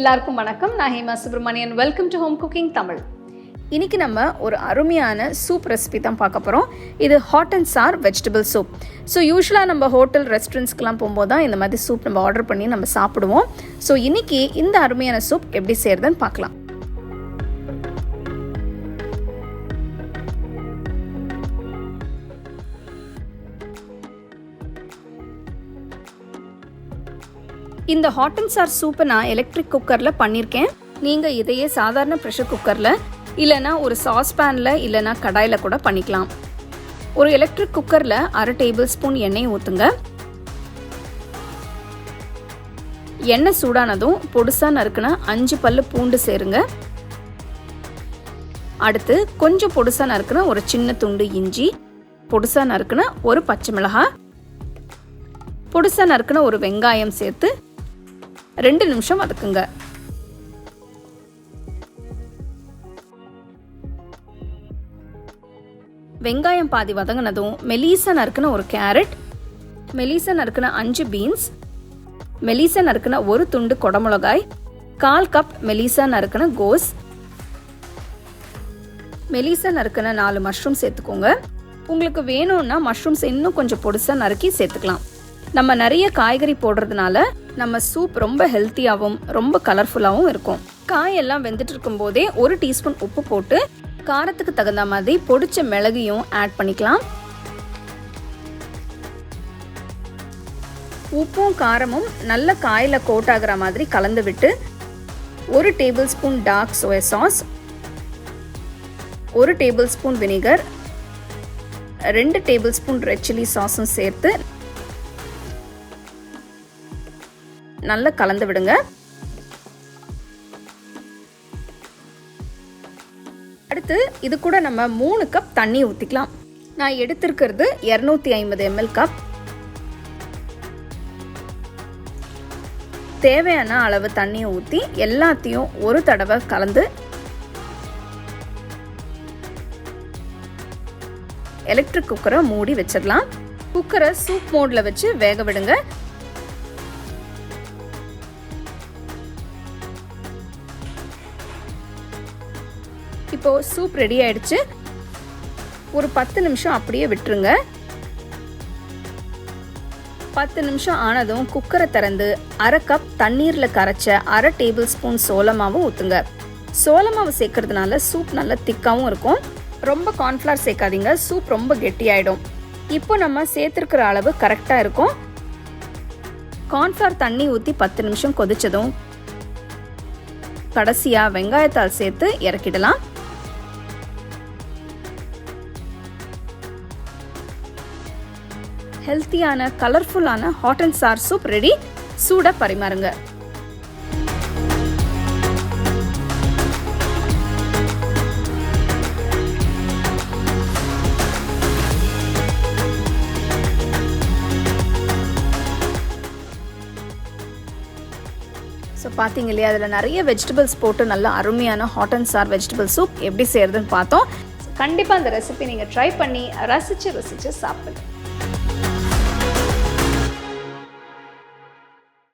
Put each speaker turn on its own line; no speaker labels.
எல்லாருக்கும் வணக்கம். நான் Hema Subramanian. Welcome to home cooking Tamil. இன்றைக்கி நம்ம ஒரு அருமையான சூப் ரெசிபி தான் பார்க்க போகிறோம். இது hot and sir vegetable soup. So யூஸ்வலாக நம்ம ஹோட்டல் ரெஸ்டாரண்ட்ஸ்க்கெலாம் போகும்போது தான் இந்த மாதிரி சூப் நம்ம ஆர்டர் பண்ணி நம்ம சாப்பிடுவோம். ஸோ இன்றைக்கி இந்த அருமையான சூப் எப்படி செய்கிறதுன்னு பார்க்கலாம். இந்த ஹாட் அண்ட் சார் சூப்பை நான் எலக்ட்ரிக் குக்கரில் பண்ணியிருக்கேன். நீங்கள் இதையே சாதாரண ப்ரெஷர் குக்கரில் இல்லைனா ஒரு சாஸ்பேனில் இல்லைனா கடாயில் கூட பண்ணிக்கலாம். ஒரு எலக்ட்ரிக் குக்கரில் 1/2 டேபிள் ஸ்பூன் எண்ணெய் ஊற்றுங்க. எண்ணெய் சூடானதும் பொடுசாக நறுக்குன 5 பல்லு பூண்டு சேருங்க. அடுத்து கொஞ்சம் பொடுசாக நறுக்குன ஒரு சின்ன துண்டு இஞ்சி, பொடுசாக நறுக்குன ஒரு பச்சை மிளகாய், பொடுசாக நறுக்குன ஒரு வெங்காயம் சேர்த்து 2 நிமிஷம் வதக்குங்க. வெங்காயம் பாதி வதங்கினதும் மெலிசா நறுக்குன ஒரு கேரட், மெலிசா நறுக்குன 5 பீன்ஸ், மெலிசா நறுக்குன ஒரு துண்டு கொடமிளகாய், 1/4 கப் மெலிசா நறுக்குன கோஸ், மெலிசா நறுக்குன 4 மஷ்ரூம் சேர்த்துக்கோங்க. உங்களுக்கு வேணும்னா மஷ்ரூம்ஸ் இன்னும் கொஞ்சம் பொடுசா நறுக்கி சேர்த்துக்கலாம். நம்ம நிறைய காய்கறி போடுறதுனால நம்ம சூப் ரொம்ப ஹெல்த்தியாகவும் ரொம்ப கலர்ஃபுல்லாகவும் இருக்கும். காயெல்லாம் வெந்துட்டு இருக்கும் போதே 1 டீஸ்பூன் உப்பு போட்டு காரத்துக்கு தகுந்த மாதிரி பொடிச்ச மிளகையும் ஆட் பண்ணிக்கலாம். உப்பும் காரமும் நல்ல காயில கோட் ஆகிற மாதிரி கலந்து விட்டு 1 table spoon dark soya sauce, 1 table spoon vinegar, 2 table spoon red chilli சாஸும் சேர்த்து நல்லா கலந்து விடுங்க. அடுத்து இது கூட நம்ம 3 கப் தண்ணி ஊற்றிக்கலாம். நான் எடுத்திருக்கிறது 250 ml கப். தேவையான அளவு தண்ணியை ஊற்றி எல்லாத்தையும் ஒரு தடவை கலந்து எலக்ட்ரிக் குக்கரை மூடி வச்சிடலாம். குக்கரை சூப் மோடில் வச்சு வேக விடுங்க. இப்போ சூப் ரெடி ஆயிடுச்சு. ஒரு 10 நிமிஷம் அப்படியே விட்டுருங்க. 10 நிமிஷம் ஆனதும் குக்கரை திறந்து 1/2 கப் தண்ணீரில் கரைச்ச 1/2 டேபிள் ஸ்பூன் சோளமாவு ஊற்றுங்க. சோளமாவு சேர்க்கறதுனால சூப் நல்லா திக்காகவும் இருக்கும். ரொம்ப கார்ன்ஃப்ளவர் சேர்க்காதீங்க, சூப் ரொம்ப கெட்டியாயிடும். இப்போ நம்ம சேர்த்துருக்கிற அளவு கரெக்டாக இருக்கும். கார்ன்ஃப்ளவர் தண்ணி ஊற்றி 10 நிமிஷம் கொதிச்சதும் கடைசியாக வெங்காயத்தாள் சேர்த்து இறக்கிடலாம். ஹெல்த்தியான கலர்ஃபுல்லான hot and sir soup ready. சூட பரிமாறுங்க. ஸோ பார்த்தீங்க இல்லையா, அதில் நிறைய வெஜிடபிள்ஸ் போட்டு நல்லா அருமையான hot and sir vegetable soup எப்படி செய்யறதுன்னு பார்த்தோம். கண்டிப்பாக அந்த ரெசிபி நீங்கள் ட்ரை பண்ணி ரசித்து சாப்பிடுங்க.